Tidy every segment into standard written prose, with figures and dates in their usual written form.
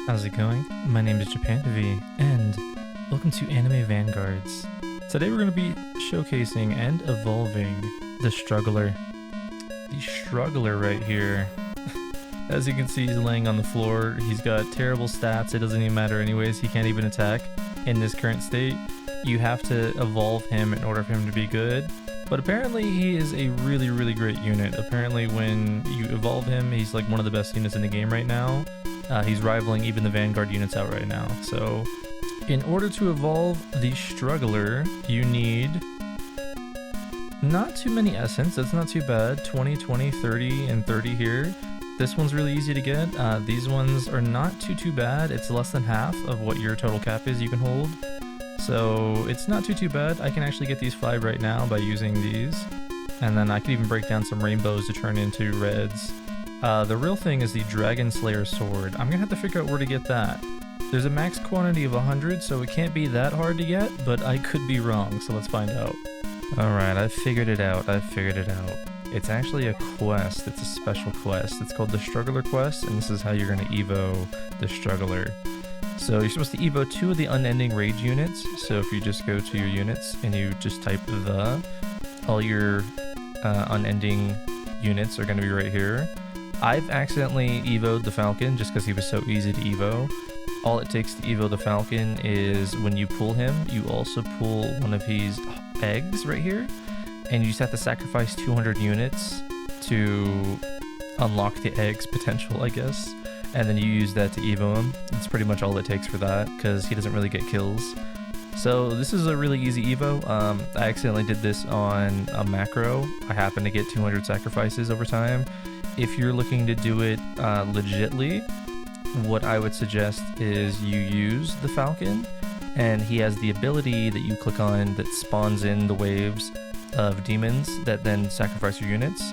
How's it going? My name is JapanV, and welcome to Anime Vanguards. Today we're going to be showcasing and evolving the Struggler. The Struggler right here. As you can see, he's laying on the floor. He's got terrible stats. It doesn't even matter anyways. He can't even attack in this current state. You have to evolve him in order for him to be good. But apparently he is a really great unit. Apparently when you evolve him, he's like one of the best units in the game right now. He's rivaling even the Vanguard units out right now. So in order to evolve the Struggler, you need not too many essence. That's not too bad. 20, 20, 30, and 30 here. This one's really easy to get. These ones are not too bad. It's less than half of what your total cap is you can hold. So it's not too bad. I can actually get these 5 right now by using these. And then I could even break down some rainbows to turn into reds. The real thing is the Dragon Slayer sword. I'm gonna have to figure out where to get that. There's a max quantity of 100, so it can't be that hard to get, but I could be wrong, so let's find out. Alright, I've figured it out. It's actually a quest. It's a special quest. It's called the Struggler quest, and this is how you're gonna evo the Struggler. So you're supposed to evo 2 of the Unending Rage units. So if you just go to your units and you just type all your Unending units are gonna be right here. I've accidentally evoed the Falcon just because he was so easy to evo. All it takes to evo the Falcon is when you pull him, you also pull one of his eggs right here, and you just have to sacrifice 200 units to unlock the egg's potential, I guess, and then you use that to evo him. It's pretty much all it takes for that because he doesn't really get kills. So this is a really easy evo. I accidentally did this on a macro. I happened to get 200 sacrifices over time. If you're looking to do it legitly, what I would suggest is you use the Falcon, and he has the ability that you click on that spawns in the waves of demons that then sacrifice your units.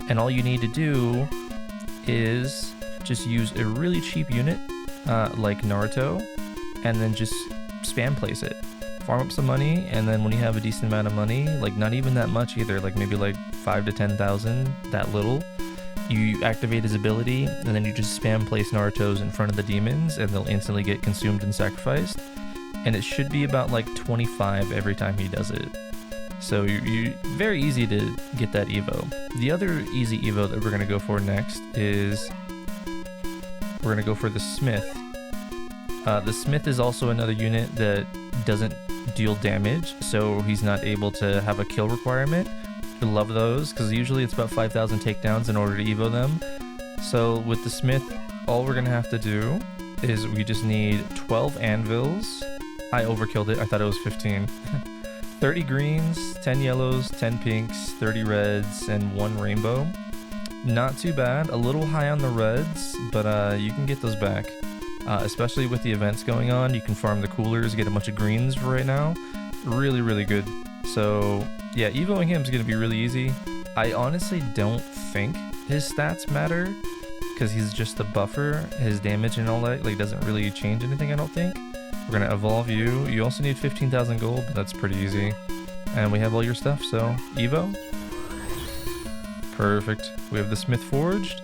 And all you need to do is just use a really cheap unit like Naruto, and then just spam place it. Farm up some money, and then when you have a decent amount of money, like not even that much either, like maybe like 5 to 10,000, that little, you activate his ability, and then you just spam place Naruto's in front of the demons, and they'll instantly get consumed and sacrificed. And it should be about like 25 every time he does it. So you very easy to get that evo. The other easy evo that we're going to go for next is we're going to go for the Smith. The Smith is also another unit that doesn't deal damage, so he's not able to have a kill requirement. I love those because usually it's about 5,000 takedowns in order to evo them. So with the Smith, all we're gonna have to do is we just need 12 anvils. I overkilled it. I thought it was 15. 30 greens, 10 yellows, 10 pinks, 30 reds, and 1 rainbow. Not too bad. A little high on the reds, but you can get those back. Especially with the events going on, you can farm the coolers, get a bunch of greens for right now. Really good. So yeah, evoing him is going to be really easy. I honestly don't think his stats matter because he's just a buffer. His damage and all that like doesn't really change anything, I don't think. We're going to evolve you. You also need 15,000 gold, but that's pretty easy. And we have all your stuff, so evo. Perfect. We have the Smith forged.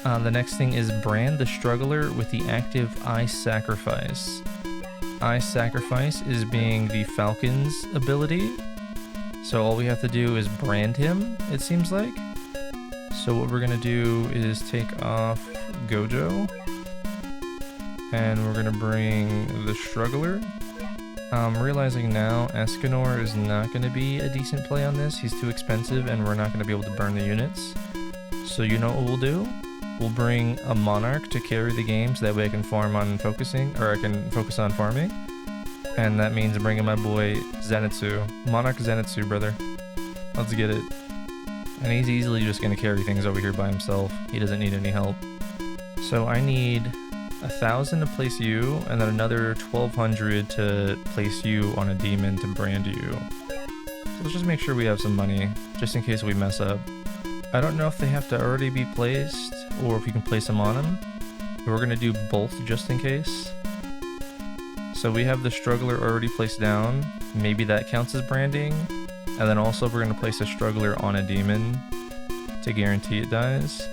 The next thing is brand the Struggler with the active Eye Sacrifice. Eye Sacrifice is being the Falcon's ability. So all we have to do is brand him, it seems like. So what we're gonna do is take off Gojo, and we're gonna bring the Struggler. I'm realizing now Escanor is not gonna be a decent play on this. He's too expensive and we're not gonna be able to burn the units. So you know what we'll do? We'll bring a Monarch to carry the game so that way I can farm on focusing, or I can focus on farming. And that means bringing my boy Zenitsu. Monarch Zenitsu, brother. Let's get it. And he's easily just going to carry things over here by himself. He doesn't need any help. So I need 1,000 to place you, and then another 1,200 to place you on a demon to brand you. So let's just make sure we have some money, just in case we mess up. I don't know if they have to already be placed, or if you can place them on them. But we're going to do both just in case. So we have the Struggler already placed down. Maybe that counts as branding. And then also we're going to place a Struggler on a demon to guarantee it dies.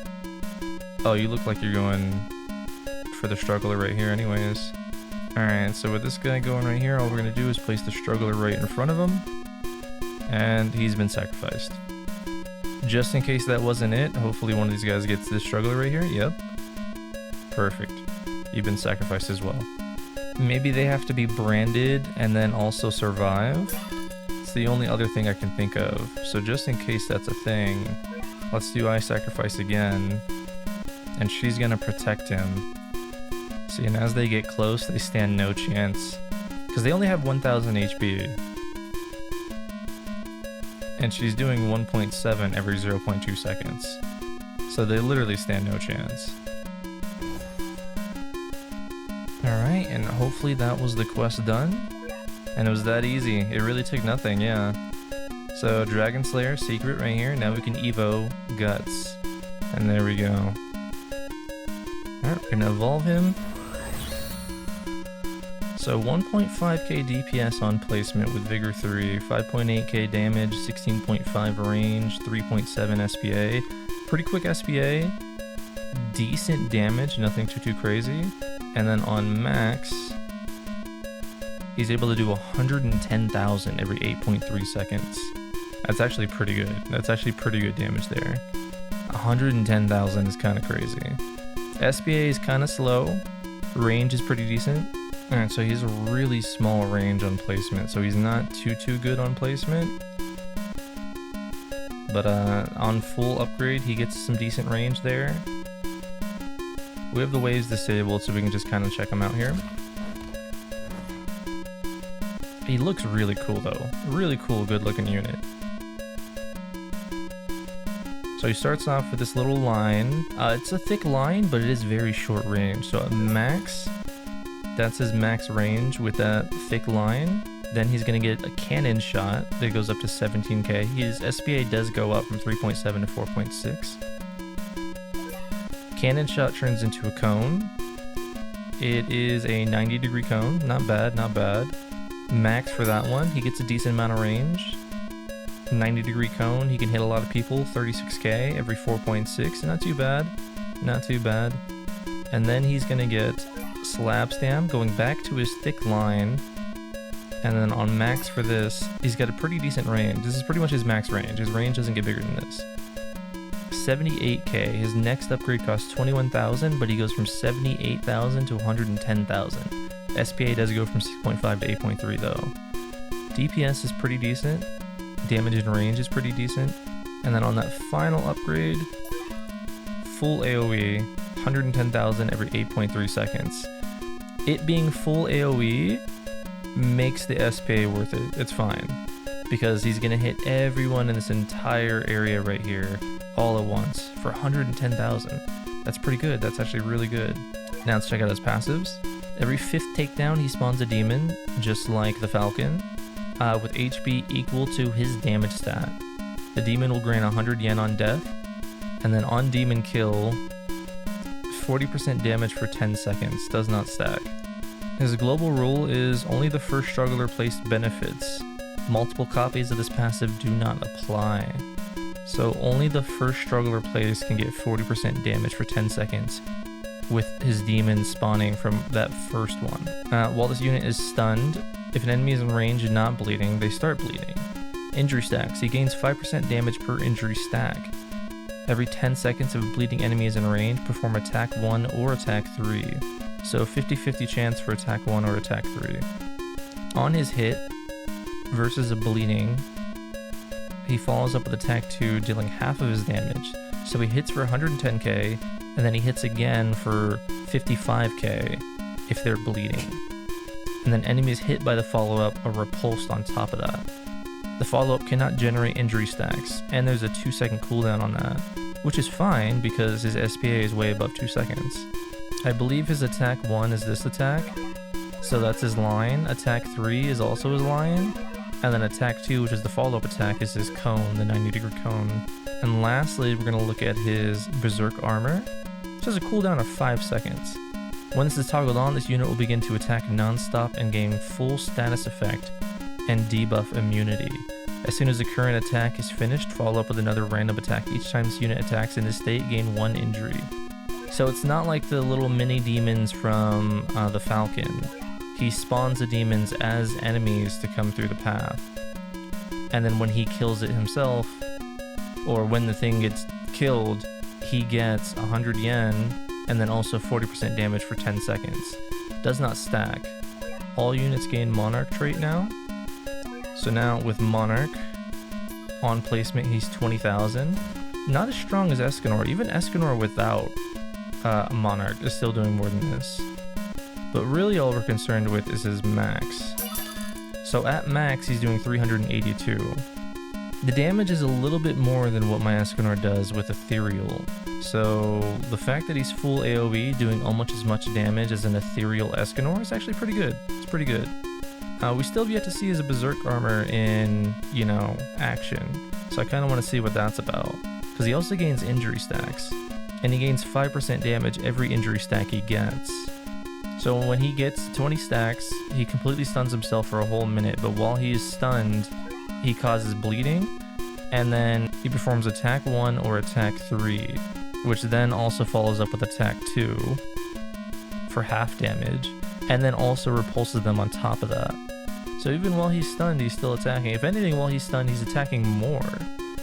Oh, you look like you're going for the struggler right here anyways. Alright, so with this guy going right here, all we're going to do is place the struggler right in front of him. And he's been sacrificed. Just in case that wasn't it, hopefully one of these guys gets this struggler right here. Yep. Perfect. You've been sacrificed as well. Maybe they have to be branded and then also survive. It's the only other thing I can think of. So just in case that's a thing, let's do I sacrifice again. And she's going to protect him. See, and as they get close, they stand no chance. Because they only have 1000 HP. And she's doing 1.7 every 0.2 seconds. So they literally stand no chance. Alright, and hopefully that was the quest done. And it was that easy. It really took nothing, yeah. So Dragon Slayer, secret right here. Now we can Evo Guts. And there we go. Alright, we're gonna evolve him. So 1.5k DPS on placement with Vigor 3, 5.8k damage, 16.5 range, 3.7 SPA. Pretty quick SPA, decent damage, nothing too crazy. And then on max, he's able to do 110,000 every 8.3 seconds. That's actually pretty good. That's actually pretty good damage there. 110,000 is kind of crazy. SPA is kind of slow. Range is pretty decent. Alright, so he's a really small range on placement, so he's not too good on placement. But on full upgrade, he gets some decent range there. We have the waves disabled, so we can just kind of check him out here. He looks really cool though. Really cool, good looking unit. So he starts off with this little line. It's a thick line, but it is very short range. So at max, that's his max range with that thick line. Then he's going to get a cannon shot that goes up to 17k. His SPA does go up from 3.7 to 4.6. Cannon shot turns into a cone. It is a 90-degree cone. Not bad, not bad. Max for that one. He gets a decent amount of range. 90-degree cone. He can hit a lot of people. 36k every 4.6. Not too bad. Not too bad. And then he's going to get slab stamp going back to his thick line. And then on max for this, he's got a pretty decent range. This is pretty much his max range. His range doesn't get bigger than this. 78k. His next upgrade costs 21,000, but he goes from 78,000 to 110,000. SPA does go from 6.5 to 8.3 though. DPS is pretty decent. Damage and range is pretty decent. And then on that final upgrade, full AoE, 110,000 every 8.3 seconds. It being full AoE makes the SPA worth it. It's fine. Because he's going to hit everyone in this entire area right here all at once for 110,000. That's pretty good. That's actually really good. Now let's check out his passives. Every 5th takedown he spawns a demon, just like the Falcon, with HP equal to his damage stat. The demon will grant 100 yen on death, and then on demon kill, 40% damage for 10 seconds, does not stack. His global rule is only the first struggler placed benefits. Multiple copies of this passive do not apply. So only the first struggler placed can get 40% damage for 10 seconds, with his demon spawning from that first one. While this unit is stunned, if an enemy is in range and not bleeding, they start bleeding. Injury stacks. He gains 5% damage per injury stack. Every 10 seconds if a bleeding enemy is in range, perform attack 1 or attack 3. So 50-50 chance for attack 1 or attack 3. On his hit versus a bleeding, he follows up with attack 2, dealing half of his damage. So he hits for 110k, and then he hits again for 55k if they're bleeding. And then enemies hit by the follow-up are repulsed on top of that. The follow-up cannot generate injury stacks, and there's a 2-second cooldown on that, which is fine because his SPA is way above 2 seconds. I believe his attack 1 is this attack, so that's his line. Attack 3 is also his line, and then attack 2, which is the follow-up attack, is his cone, the 90-degree cone. And lastly, we're going to look at his Berserk Armor, which has a cooldown of 5 seconds. When this is toggled on, this unit will begin to attack non-stop and gain full status effect and debuff immunity. As soon as the current attack is finished, follow up with another random attack. Each time this unit attacks in this state, gain 1 injury. So it's not like the little mini demons from the Falcon. He spawns the demons as enemies to come through the path. And then when he kills it himself, or when the thing gets killed, he gets 100 yen and then also 40% damage for 10 seconds. Does not stack. All units gain Monarch trait now. So now with Monarch, on placement he's 20,000. Not as strong as Escanor. Even Escanor without Monarch is still doing more than this. But really all we're concerned with is his max. So at max he's doing 382. The damage is a little bit more than what my Escanor does with Ethereal. So the fact that he's full AoE doing almost as much damage as an Ethereal Escanor is actually pretty good. It's pretty good. We still have yet to see his Berserk armor in, you know, action. So I kind of want to see what that's about. Because he also gains injury stacks. And he gains 5% damage every injury stack he gets. So when he gets 20 stacks, he completely stuns himself for a whole minute. But while he is stunned, he causes bleeding. And then he performs attack 1 or attack 3. Which then also follows up with attack 2 for half damage. And then also repulses them on top of that. So even while he's stunned, he's still attacking. If anything, while he's stunned, he's attacking more.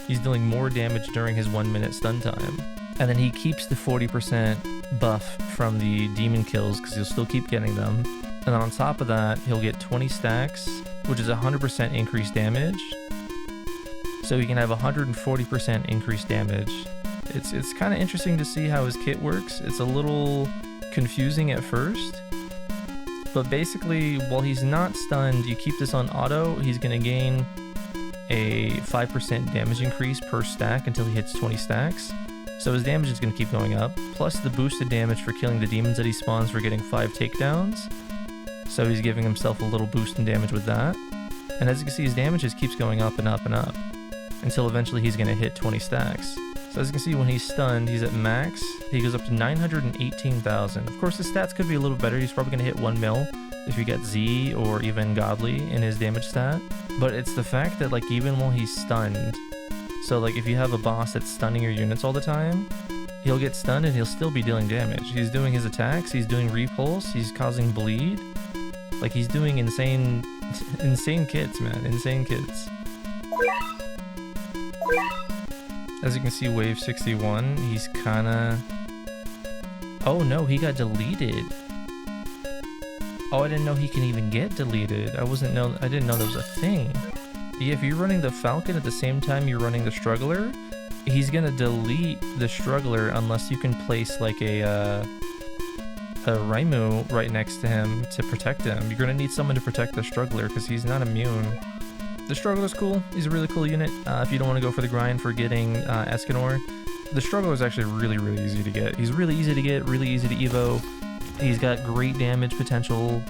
He's dealing more damage during his 1 minute stun time. And then he keeps the 40% buff from the demon kills because he'll still keep getting them. And then on top of that, he'll get 20 stacks, which is 100% increased damage. So he can have 140% increased damage. It's kind of interesting to see how his kit works. It's a little confusing at first. But basically, while he's not stunned, you keep this on auto, he's going to gain a 5% damage increase per stack until he hits 20 stacks. So his damage is going to keep going up, plus the boosted damage for killing the demons that he spawns for getting 5 takedowns. So he's giving himself a little boost in damage with that. And as you can see, his damage just keeps going up and up and up, until eventually he's going to hit 20 stacks. So as you can see, when he's stunned, he's at max. He goes up to 918,000. Of course, his stats could be a little better. He's probably going to hit 1 mil if you get Z or even Godly in his damage stat. But it's the fact that, like, even while he's stunned, so like if you have a boss that's stunning your units all the time, he'll get stunned and he'll still be dealing damage. He's doing his attacks, he's doing repulse, he's causing bleed. Like, he's doing insane kits, man. Insane kits. As you can see, wave 61, he's kinda... Oh no, he got deleted. Oh, I didn't know he can even get deleted. I didn't know that was a thing. Yeah, if you're running the Falcon at the same time you're running the Struggler, he's gonna delete the Struggler unless you can place like a Raimu right next to him to protect him. You're gonna need someone to protect the Struggler because he's not immune. The Struggler's cool. He's a really cool unit. If you don't want to go for the grind for getting Escanor, the Struggler is actually really, really easy to get. He's really easy to get, really easy to evo. He's got great damage potential.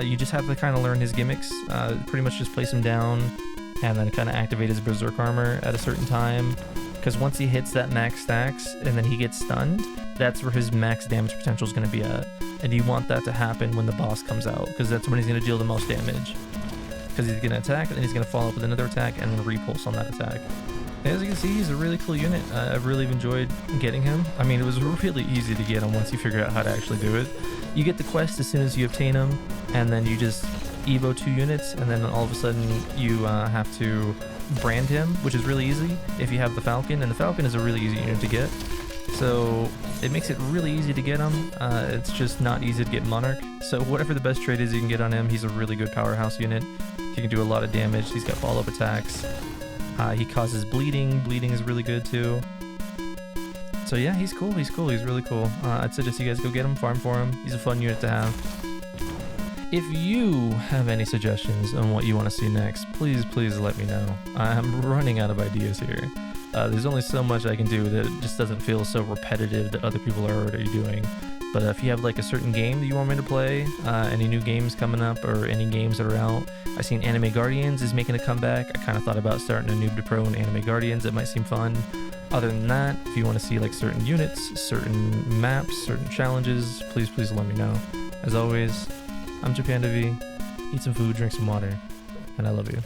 You just have to kind of learn his gimmicks. Pretty much just place him down and then kind of activate his Berserk armor at a certain time. Because once he hits that max stacks and then he gets stunned, that's where his max damage potential is going to be at. And you want that to happen when the boss comes out, because that's when he's going to deal the most damage. Because he's going to attack, and then he's going to follow up with another attack, and then repulse on that attack. And as you can see, he's a really cool unit. I've really enjoyed getting him. I mean, it was really easy to get him once you figure out how to actually do it. You get the quest as soon as you obtain him, and then you just evo 2 units, and then all of a sudden you have to brand him, which is really easy if you have the Falcon, and the Falcon is a really easy unit to get. So it makes it really easy to get him. It's just not easy to get Monarch. So whatever the best trade is you can get on him, he's a really good powerhouse unit. He can do a lot of damage. He's got follow-up attacks. He causes bleeding. Bleeding is really good too. So yeah, he's cool. He's cool. He's really cool. I'd suggest you guys go get him, farm for him. He's a fun unit to have. If you have any suggestions on what you want to see next, please let me know. I'm running out of ideas here. There's only so much I can do that it just doesn't feel so repetitive that other people are already doing. But if you have like a certain game that you want me to play, any new games coming up or any games that are out, I've seen Anime Guardians is making a comeback. I kind of thought about starting a noob to pro in Anime Guardians. It might seem fun. Other than that, if you want to see like certain units, certain maps, certain challenges, please let me know. As always, I'm Japan V. Eat some food, drink some water, and I love you.